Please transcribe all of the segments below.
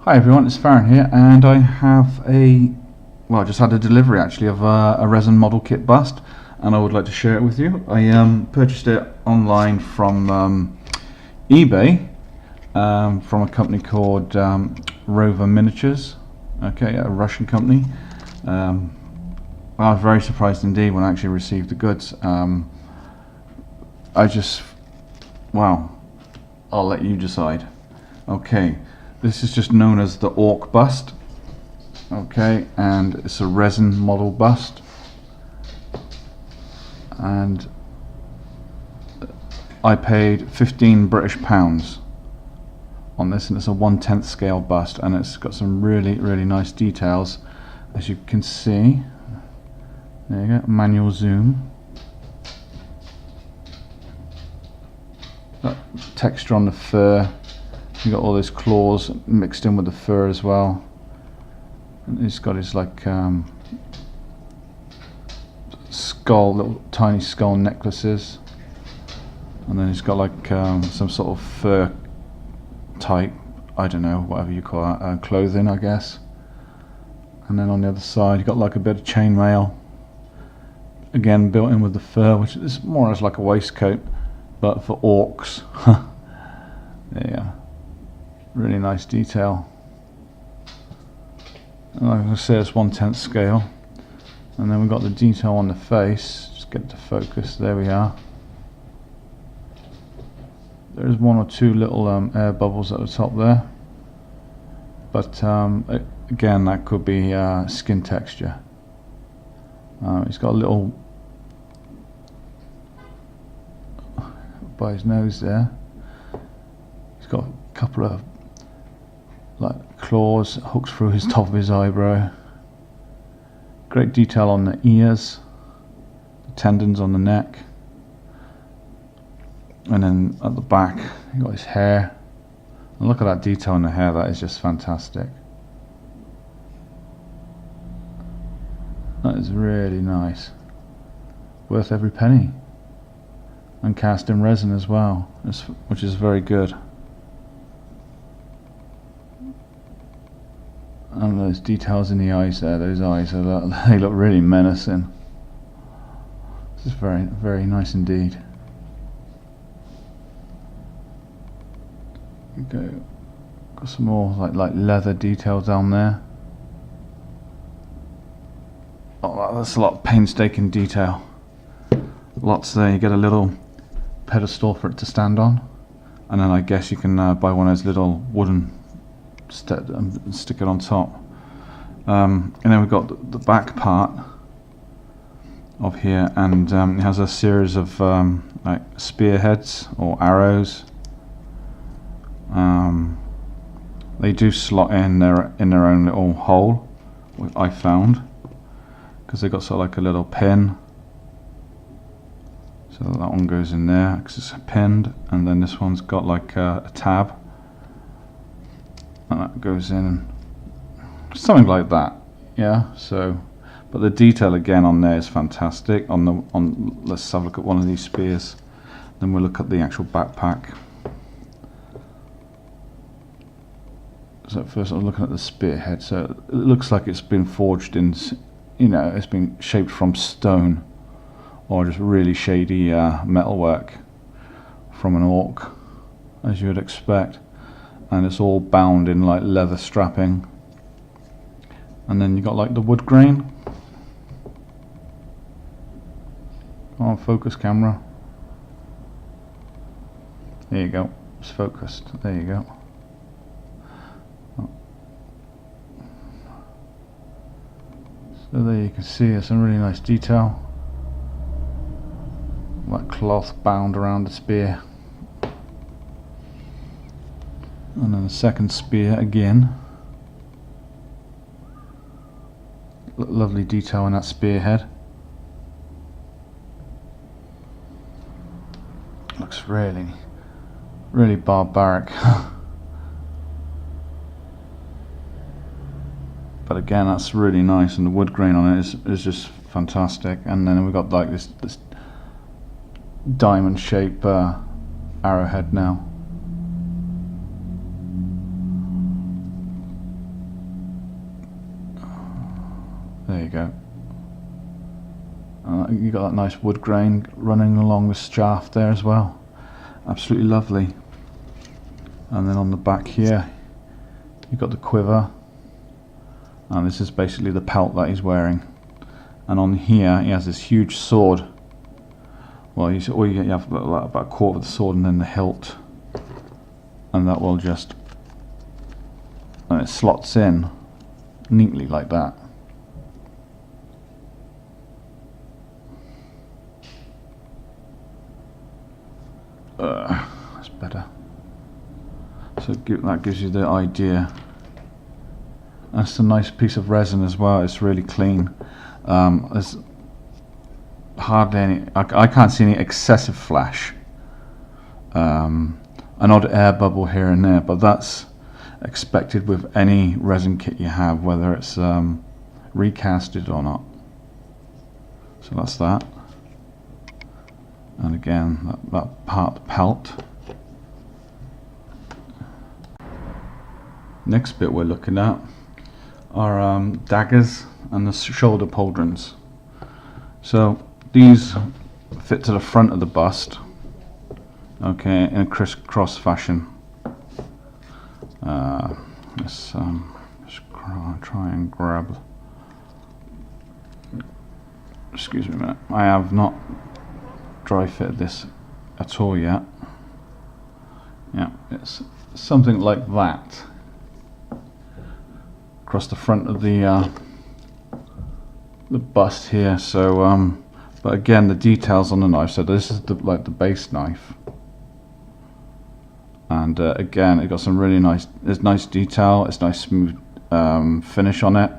Hi everyone, it's Farron here, and I have I just had a delivery actually of a resin model kit bust, and I would like to share it with you. I purchased it online from eBay, from a company called Rover Miniatures, okay, a Russian company. I was very surprised indeed when I actually received the goods. Wow, I'll let you decide. Okay. This is just known as the Orc Bust, okay, and it's a resin model bust, and I paid £15 British on this, and it's a 1/10 scale bust, and it's got some really nice details, as you can see. There you go, manual zoom. That texture on the fur. You got all those claws mixed in with the fur as well, and he's got his like skull, little tiny skull necklaces, and then he's got like some sort of fur type, I don't know, whatever you call it, clothing I guess. And then on the other side you got like a bit of chainmail, again built in with the fur, which is more or less like a waistcoat but for orcs. There you go. Really nice detail. And like I say, it's 1/10 scale. And then we've got the detail on the face. Just get to focus. There we are. There's one or two little air bubbles at the top there. But again, that could be skin texture. It's got a little by his nose there. He's got a couple of like claws hooked through his top of his eyebrow. Great detail on the ears, the tendons on the neck, and then at the back you got his hair. And look at that detail in the hair, that is just fantastic. That is really nice, worth every penny, and cast in resin as well, which is very good. And those details in the eyes there, those eyes, they look really menacing. This is very nice indeed. Got some more like leather details down there. Oh, that's a lot of painstaking detail. Lots there. You get a little pedestal for it to stand on, and then I guess you can buy one of those little wooden and stick it on top, and then we've got the back part of here, and it has a series of like spearheads or arrows. They do slot in their own little hole, I found, because they've got sort of like a little pin, so that one goes in there because it's pinned, and then this one's got like a tab, and that goes in, something like that. Yeah, so but the detail again on there is fantastic. Let's have a look at one of these spears, then we'll look at the actual backpack. So first I'm looking at the spearhead. So it looks like it's been forged in, it's been shaped from stone or just really shady metalwork from an orc, as you would expect. And it's all bound in like leather strapping, and then you got like the wood grain. Oh, focus camera. There you go, it's focused. There you go. So there you can see there's some really nice detail, like cloth bound around the spear. And then the second spear again. Lovely detail in that spearhead. Looks really barbaric. But again, that's really nice, and the wood grain on it is just fantastic. And then we've got like this diamond shape arrowhead now. go. You got that nice wood grain running along the shaft there as well. Absolutely lovely. And then on the back here, you've got the quiver. And this is basically the pelt that he's wearing. And on here, he has this huge sword. Well, you have about a quarter of the sword and then the hilt. And that will just, and it slots in neatly like that. That's better. So that gives you the idea. That's a nice piece of resin as well. It's really clean. There's hardly any. I can't see any excessive flash. An odd air bubble here and there, but that's expected with any resin kit you have, whether it's recasted or not. So that's that. And again, that part, the pelt. Next bit we're looking at are daggers and the shoulder pauldrons. So these fit to the front of the bust, okay, in a crisscross fashion. Let's just try and grab. Excuse me a minute. I have not dry fitted this at all yet. Yeah, it's something like that across the front of the bust here. So but again, the details on the knife. So this is like the base knife, and again, it got some really nice. There's nice detail. It's nice smooth finish on it.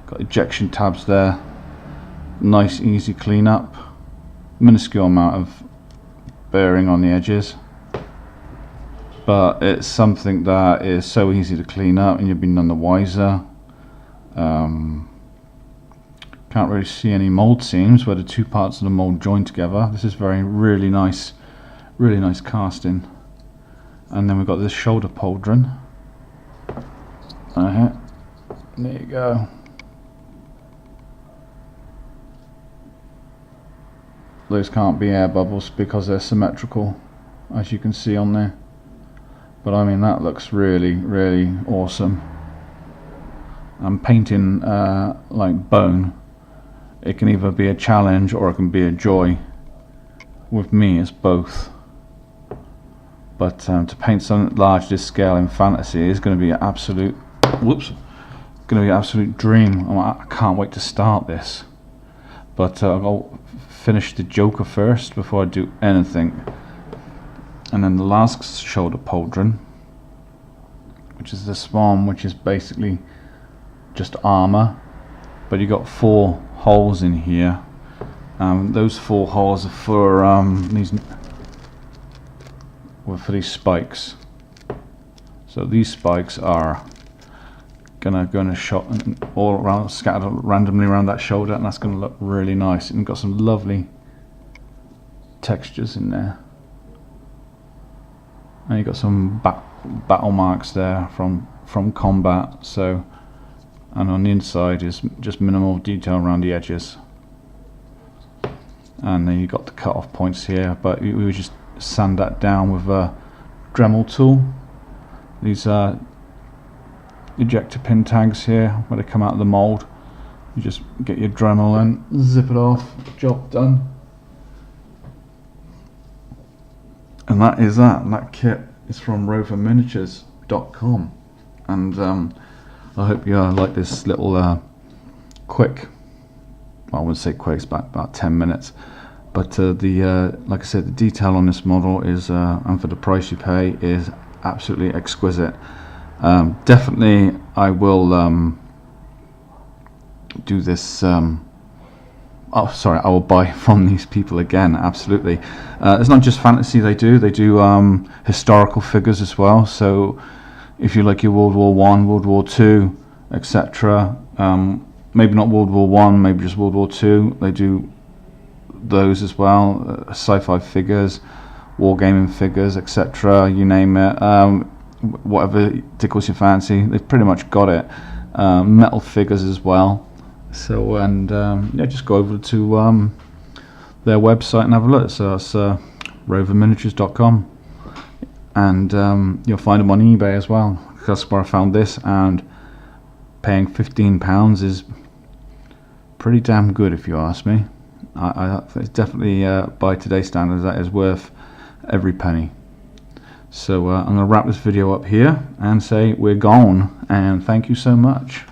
Got ejection tabs there. Nice easy cleanup. Minuscule amount of bearing on the edges, but it's something that is so easy to clean up, and you'll be none the wiser. Can't really see any mold seams where the two parts of the mold join together. This is really nice casting. And then we've got this shoulder pauldron. There you go. Those can't be air bubbles because they're symmetrical, as you can see on there. But I mean, that looks really awesome. I'm painting like bone. It can either be a challenge or it can be a joy. With me, it's both. But to paint something large this scale in fantasy is going to be an absolute, going to be an absolute dream. I can't wait to start this. But I'll finish the Joker first before I do anything. And then the last shoulder pauldron, which is this one, which is basically just armor, but you got 4 holes in here. Those 4 holes are for these spikes. So these spikes are gonna go in a shot all around, scattered randomly around that shoulder, and that's gonna look really nice. And got some lovely textures in there. And you got some battle marks there from combat. So, and on the inside is just minimal detail around the edges. And then you got the cut off points here, but we would just sand that down with a Dremel tool. These are ejector pin tags here where they come out of the mold. You just get your Dremel and zip it off, job done. And that is that. And that kit is from roverminiatures.com. And I hope you like this little quick, well, I wouldn't say quick, it's about 10 minutes. But like I said, the detail on this model is, and for the price you pay, is absolutely exquisite. Definitely, I will do this. I will buy from these people again. Absolutely. It's not just fantasy they do historical figures as well. So if you like your World War I, World War II, etc. Maybe not World War I, maybe just World War II. They do those as well. Sci-fi figures, wargaming figures, etc. You name it. Whatever tickles your fancy, they've pretty much got it. Metal figures as well. So, and yeah, just go over to their website and have a look. So that's roverminiatures.com, and you'll find them on eBay as well. That's where I found this, and paying £15 is pretty damn good if you ask me. It's definitely by today's standards that is worth every penny. So I'm going to wrap this video up here and say we're gone, and thank you so much.